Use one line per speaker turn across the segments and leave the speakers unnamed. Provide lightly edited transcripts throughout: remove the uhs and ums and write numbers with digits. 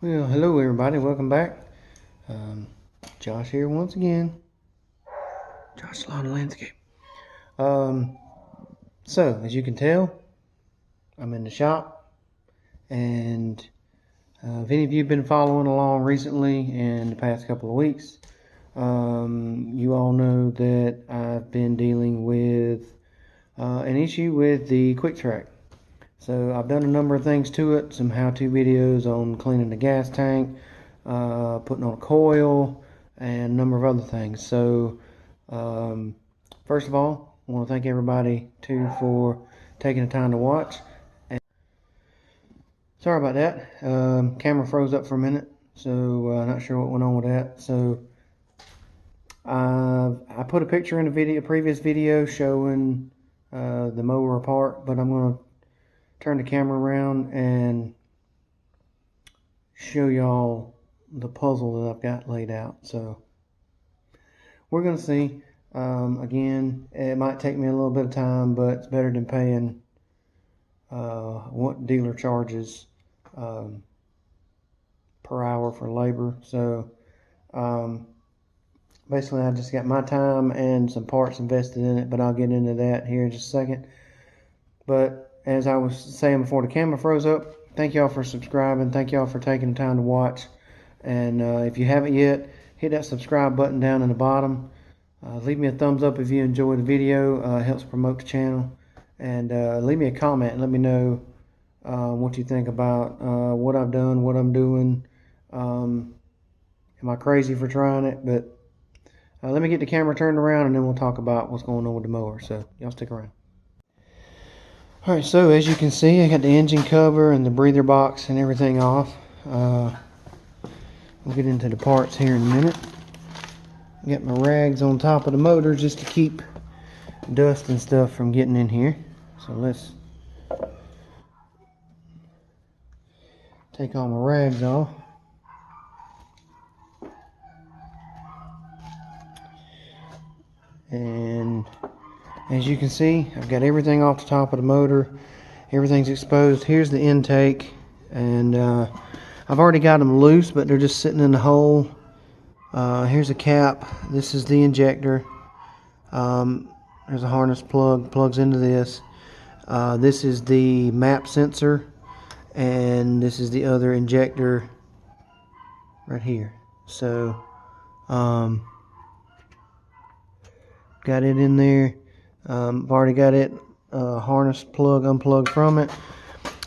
Well, hello everybody, welcome back. Josh here once again. Josh Lawn Landscape. So, as you can tell, I'm in the shop, and if any of you have been following along recently in the past couple of weeks, you all know that I've been dealing with an issue with the Quiktrak. So I've done a number of things to it, some how-to videos on cleaning the gas tank, putting on a coil, and a number of other things. So first of all, I want to thank everybody too for taking the time to watch. And sorry about that. Camera froze up for a minute, so not sure what went on with that. So I put a picture in a previous video showing the mower apart, but I'm going to turn the camera around and show y'all the puzzle that I've got laid out. So we're going to see. Again, it might take me a little bit of time, but it's better than paying what dealer charges per hour for labor. So basically I just got my time and some parts invested in it, but I'll get into that here in just a second. But as I was saying before the camera froze up, thank y'all for subscribing. Thank y'all for taking the time to watch. And if you haven't yet, hit that subscribe button down in the bottom. Leave me a thumbs up if you enjoy the video. It helps promote the channel. And leave me a comment and let me know what you think about what I've done, what I'm doing. Am I crazy for trying it? But let me get the camera turned around and then we'll talk about what's going on with the mower. So y'all stick around. Alright, so as you can see, I got the engine cover and the breather box and everything off. We'll get into the parts here in a minute. Got my rags on top of the motor just to keep dust and stuff from getting in here. So let's take all my rags off. And as you can see, I've got everything off the top of the motor. Everything's exposed. Here's the intake, and I've already got them loose, but they're just sitting in the hole. Here's a cap. This is the injector. There's a harness plug, plugs into this. This is the map sensor, and this is the other injector right here. So got it in there. I've already got it harness plug unplugged from it.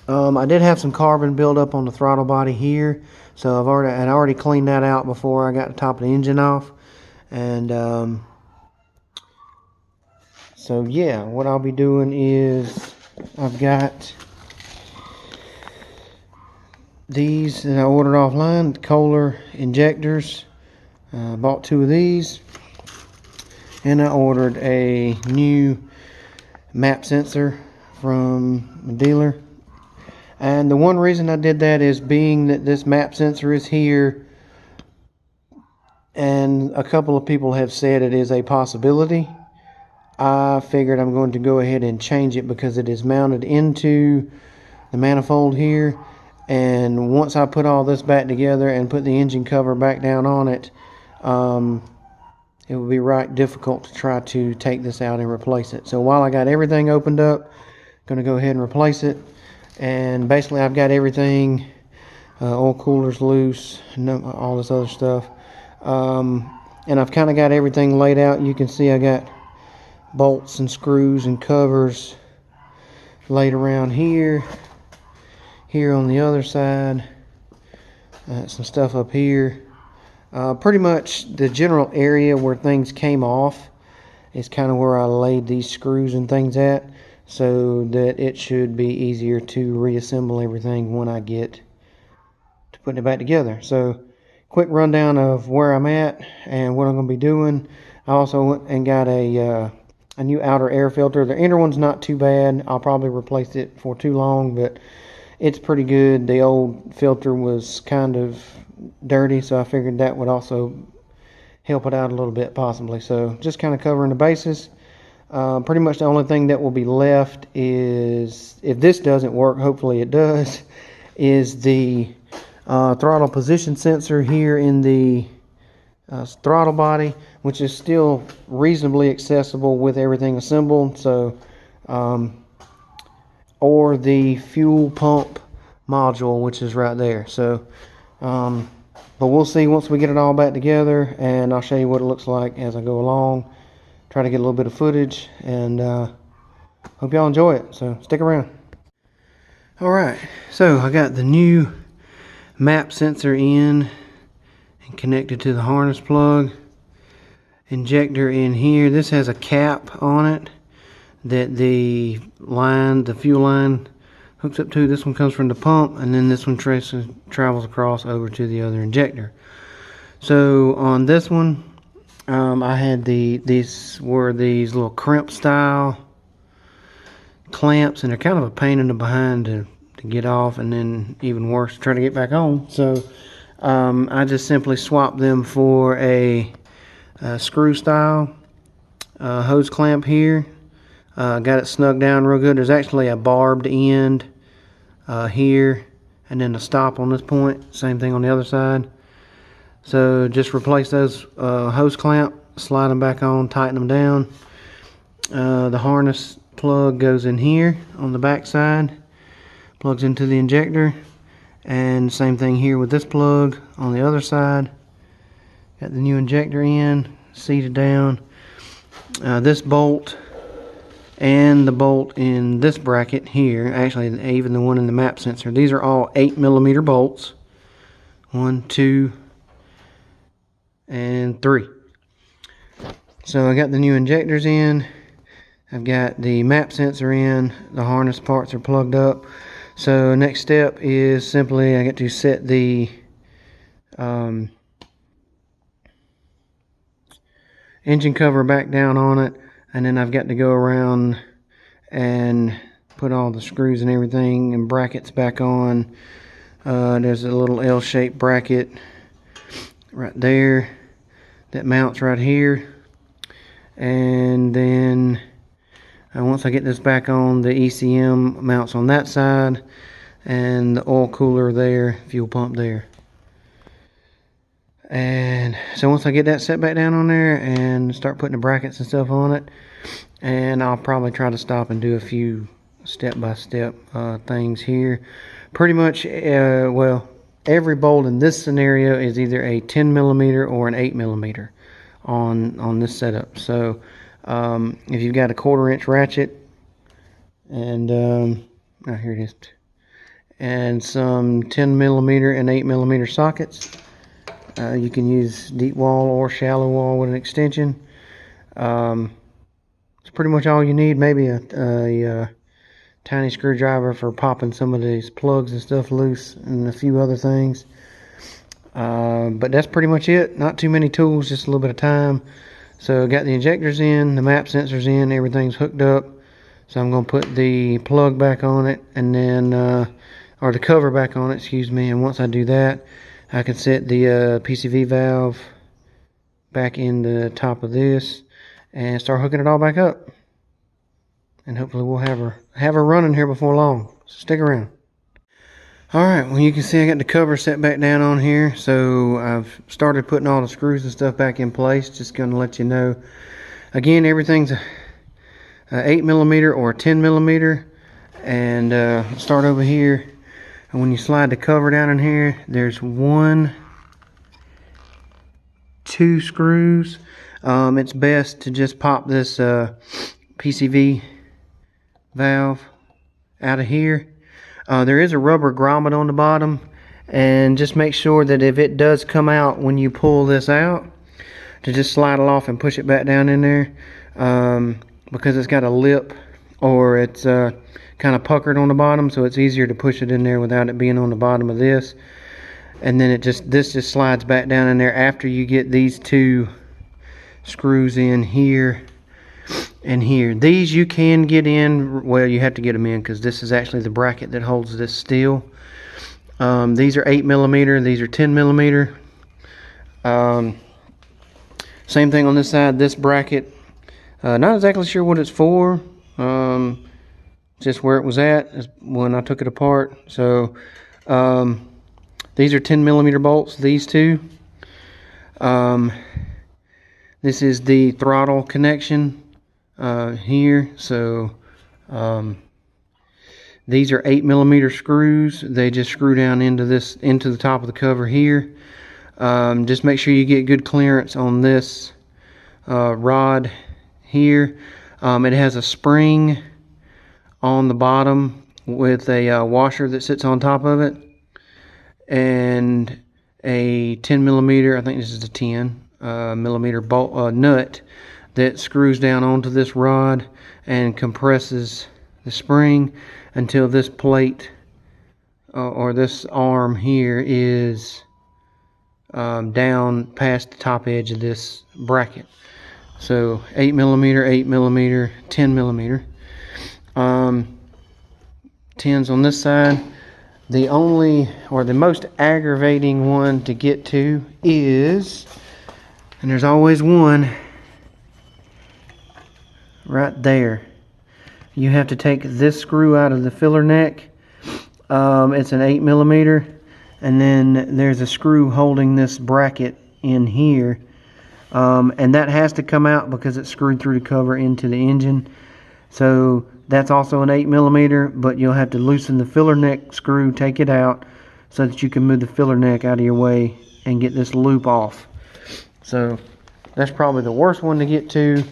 I did have some carbon build up on the throttle body here, so I'd already cleaned that out before I got the top of the engine off. And so yeah, what I'll be doing is I've got these that I ordered offline, Kohler injectors. Bought 2 of these. And I ordered a new map sensor from a dealer. And the one reason I did that is being that this map sensor is here, and a couple of people have said it is a possibility. I figured I'm going to go ahead and change it because it is mounted into the manifold here. And once I put all this back together and put the engine cover back down on it, it would be right difficult to try to take this out and replace it. So while I got everything opened up, I'm going to go ahead and replace it. And basically I've got everything, oil coolers loose, and all this other stuff. And I've kind of got everything laid out. You can see I got bolts and screws and covers laid around here. Here on the other side, some stuff up here. Pretty much the general area where things came off is kind of where I laid these screws and things at, so that it should be easier to reassemble everything when I get to putting it back together. So quick rundown of where I'm at and what I'm going to be doing. I also went and got a new outer air filter. The inner one's not too bad. I'll probably replace it for too long, but it's pretty good. The old filter was kind of dirty, so I figured that would also help it out a little bit possibly. So just kind of covering the bases. Pretty much the only thing that will be left is, if this doesn't work, hopefully it does, is the throttle position sensor here in the throttle body, which is still reasonably accessible with everything assembled. So, or the fuel pump module, which is right there. So, but we'll see once we get it all back together, and I'll show you what it looks like as I go along. Try to get a little bit of footage, and hope y'all enjoy it. So stick around. All right, so I got the new map sensor in and connected to the harness plug. Injector in here. This has a cap on it that the fuel line hooks up to. This one comes from the pump, and then this one travels across over to the other injector. So on this one, I had these were these little crimp style clamps, and they're kind of a pain in the behind to get off, and then even worse, try to get back on. So I just simply swapped them for a screw style hose clamp here. Got it snug down real good. There's actually a barbed end here, and then a stop on this point. Same thing on the other side. So just replace those hose clamp, slide them back on, tighten them down. The harness plug goes in here on the back side, plugs into the injector, and same thing here with this plug on the other side. Got the new injector in, seated down. This bolt and the bolt in this bracket here, actually even the one in the map sensor, these are all 8mm bolts. 1, 2, and 3. So I got the new injectors in. I've got the map sensor in. The harness parts are plugged up. So next step is simply I get to set the engine cover back down on it, and then I've got to go around and put all the screws and everything and brackets back on. There's a little L-shaped bracket right there that mounts right here, and then once I get this back on, the ECM mounts on that side, and the oil cooler there, fuel pump there. And so once I get that set back down on there and start putting the brackets and stuff on it, and I'll probably try to stop and do a few step-by-step things here. Pretty much, well, every bolt in this scenario is either a 10mm or an 8mm on this setup. So if you've got a 1/4" ratchet, and oh, here it is, and some 10mm and 8mm sockets, you can use deep wall or shallow wall with an extension. It's pretty much all you need. Maybe a tiny screwdriver for popping some of these plugs and stuff loose, and a few other things. But that's pretty much it. Not too many tools, just a little bit of time. So got the injectors in, the map sensors in, everything's hooked up. So I'm going to put the plug back on it, and then or the cover back on it, excuse me. And once I do that, I can set the PCV valve back in the top of this and start hooking it all back up. And hopefully we'll have her running here before long. So stick around. Alright, well, you can see I got the cover set back down on here. So I've started putting all the screws and stuff back in place. Just going to let you know. Again, everything's a 8mm or a 10mm. And start over here. And when you slide the cover down in here, there's 1, 2 screws. It's best to just pop this PCV valve out of here. There is a rubber grommet on the bottom, and just make sure that if it does come out when you pull this out, to just slide it off and push it back down in there, because it's got a lip, or it's kind of puckered on the bottom, so it's easier to push it in there without it being on the bottom of this. And then this just slides back down in there after you get these 2 screws in here and here. These you can get in, well, you have to get them in because this is actually the bracket that holds this steel. These are 8mm, these are 10mm. Same thing on this side, this bracket, not exactly sure what it's for, just where it was at when I took it apart. So These are 10mm bolts, these two. This is the throttle connection here. So these are 8mm screws. They just screw down into the top of the cover here. Just make sure you get good clearance on this rod here. It has a spring on the bottom with a washer that sits on top of it, and a 10mm, I think this is a 10mm bolt nut that screws down onto this rod and compresses the spring until this plate or this arm here is down past the top edge of this bracket. So 8mm, 8mm, 10mm. 10s on this side. The only, or the most aggravating one to get to is, and there's always one right there. You have to take this screw out of the filler neck. It's an 8mm, and then there's a screw holding this bracket in here, and that has to come out because it's screwed through the cover into the engine. So that's also an 8mm, but you'll have to loosen the filler neck screw, take it out, so that you can move the filler neck out of your way and get this loop off. So that's probably the worst one to get to.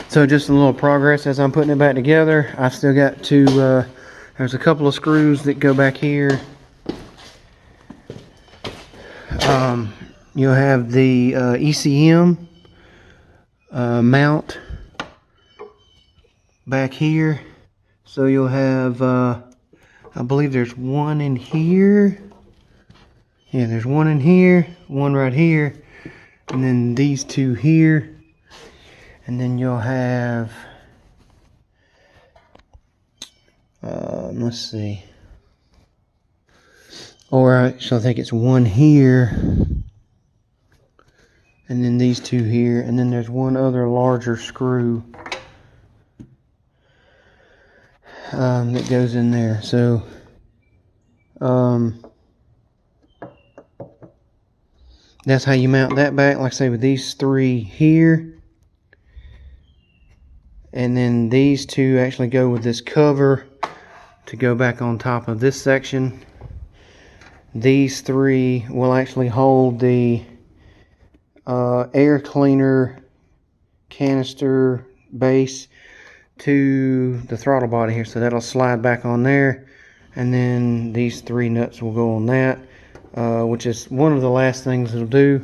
So just a little progress as I'm putting it back together. I've still got to, there's a couple of screws that go back here. You'll have the ECM mount back here. So you'll have, I believe there's one in here. Yeah, there's one in here, one right here, and then these two here. And then you'll have, let's see. Or so I think it's one here, and then these two here, and then there's one other larger screw that goes in there. So that's how you mount that back, like I say, with these three here. And then these two actually go with this cover to go back on top of this section. These three will actually hold the air cleaner canister base to the throttle body here, so that'll slide back on there. And then these three nuts will go on that, which is one of the last things it'll do.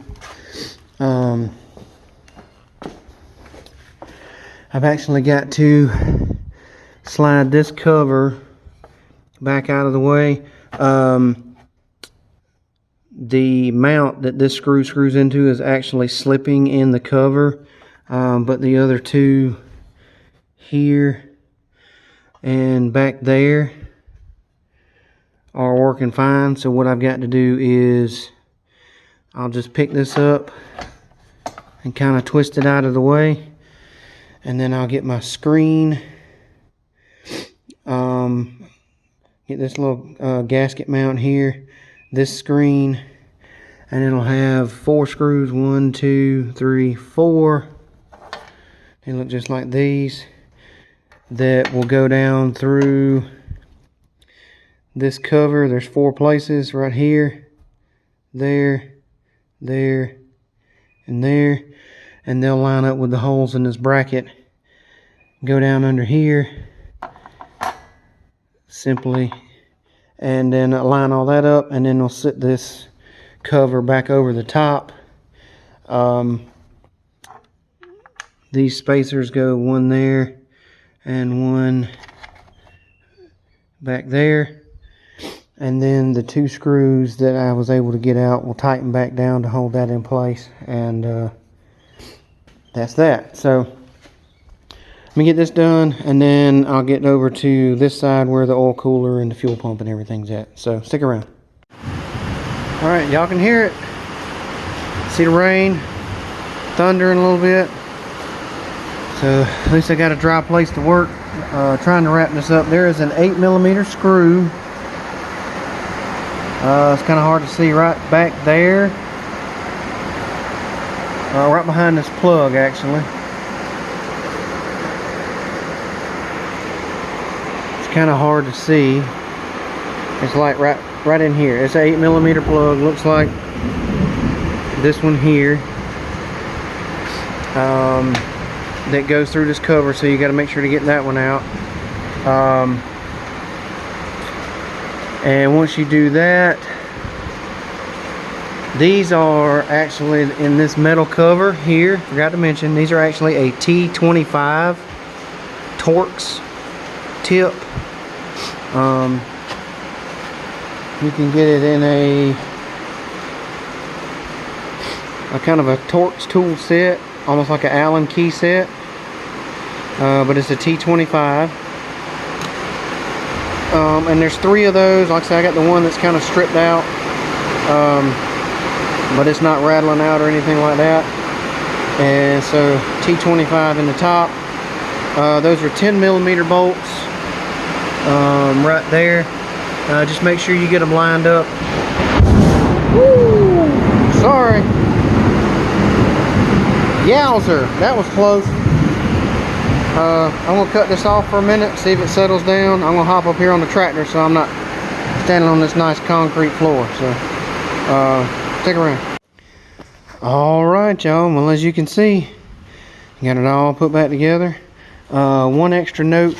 I've actually got to slide this cover back out of the way. The mount that this screw screws into is actually slipping in the cover, but the other two here and back there are working fine. So what I've got to do is I'll just pick this up and kind of twist it out of the way. And then I'll get my screen, get this little gasket mount here, this screen, and it'll have 4 screws, 1, 2, 3, 4. They look just like these, that will go down through this cover. There's 4 places right here, there, there, and there. And they'll line up with the holes in this bracket, go down under here simply, and then line all that up, and then they'll sit this cover back over the top. These spacers go one there and one back there, and then the 2 screws that I was able to get out will tighten back down to hold that in place. And that's that. So let me get this done, and then I'll get over to this side where the oil cooler and the fuel pump and everything's at. So stick around. All right, y'all can hear it. See the rain, thundering a little bit. So at least I got a dry place to work. Trying to wrap this up. There is an 8mm screw It's kind of hard to see right back there. Right behind this plug, actually. It's kind of hard to see. It's like right in here. It's an 8mm plug. Looks like this one here. That goes through this cover, so you got to make sure to get that one out. And once you do that, these are actually in this metal cover here. Forgot to mention, these are actually a T25 Torx tip. You can get it in a kind of a Torx tool set, almost like an Allen key set, but it's a T25. And there's 3 of those. Like I said, I got the one that's kind of stripped out, but it's not rattling out or anything like that. And so T25 in the top. Those are 10mm bolts right there. Just make sure you get them lined up. Woo! Sorry. Yowzer, that was close. I'm gonna cut this off for a minute, see if it settles down. I'm gonna hop up here on the tractor so I'm not standing on this nice concrete floor. So stick around. All right, y'all. Well, as you can see, got it all put back together. One extra note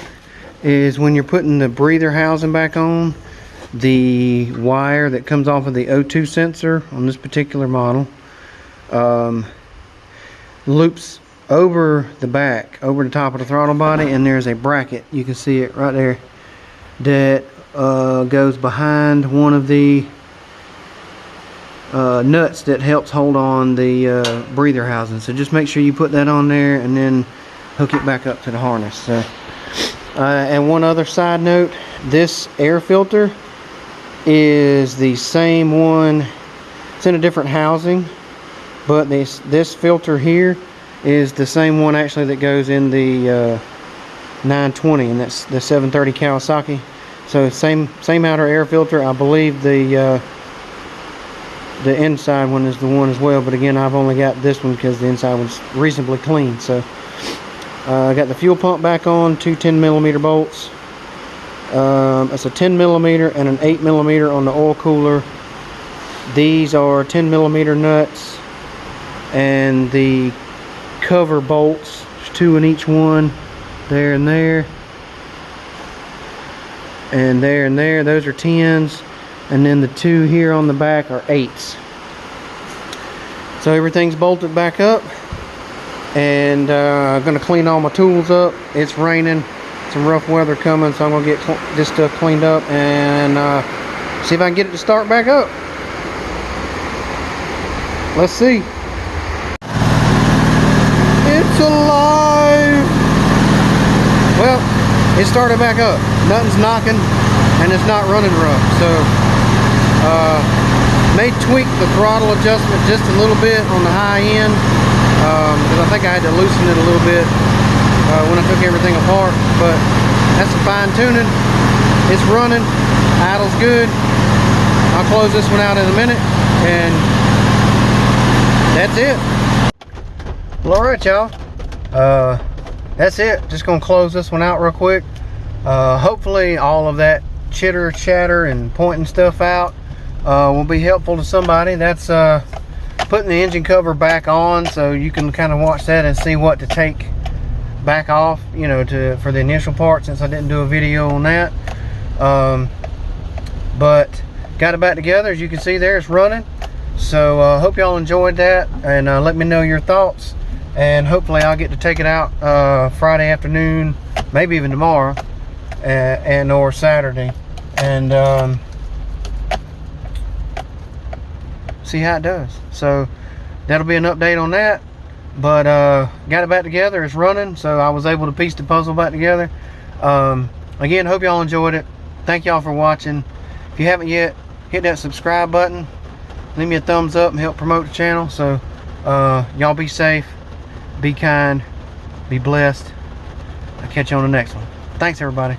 is when you're putting the breather housing back on, the wire that comes off of the O2 sensor on this particular model loops over the back, over the top of the throttle body, and there's a bracket, you can see it right there, that goes behind one of the nuts that helps hold on the breather housing. So just make sure you put that on there and then hook it back up to the harness. So and one other side note, this air filter is the same one. It's in a different housing, but this filter here is the same one actually that goes in the 920, and that's the 730 Kawasaki. So same outer air filter. I believe the inside one is the one as well, but again, I've only got this one because the inside one's reasonably clean. So I got the fuel pump back on, 2 10mm bolts. It's a 10mm and an 8mm on the oil cooler. These are 10mm nuts, and the cover bolts, there's 2 in each one, there and there, and there and there. Those are 10s, and then the 2 here on the back are 8s. So everything's bolted back up, and I'm gonna clean all my tools up. It's raining, some rough weather coming, so I'm gonna get this stuff cleaned up and see if I can get it to start back up. Let's see. It's alive! Well, it started back up. Nothing's knocking, and it's not running rough. So, may tweak the throttle adjustment just a little bit on the high end, because I think I had to loosen it a little bit when I took everything apart. But that's some fine tuning. It's running. Idle's good. I'll close this one out in a minute, and that's it. Well, alright, y'all, that's it. Just gonna close this one out real quick. Hopefully all of that chitter chatter and pointing stuff out will be helpful to somebody. That's putting the engine cover back on, so you can kind of watch that and see what to take back off, you know, for the initial part, since I didn't do a video on that. But got it back together. As you can see there, it's running. So hope y'all enjoyed that, and let me know your thoughts, and hopefully I'll get to take it out Friday afternoon, maybe even tomorrow, and or Saturday, and see how it does. So that'll be an update on that. But got it back together. It's running, so I was able to piece the puzzle back together. Again, hope y'all enjoyed it. Thank y'all for watching. If you haven't yet, hit that subscribe button, leave me a thumbs up and help promote the channel. So y'all be safe, be kind, be blessed. I'll catch you on the next one. Thanks, everybody.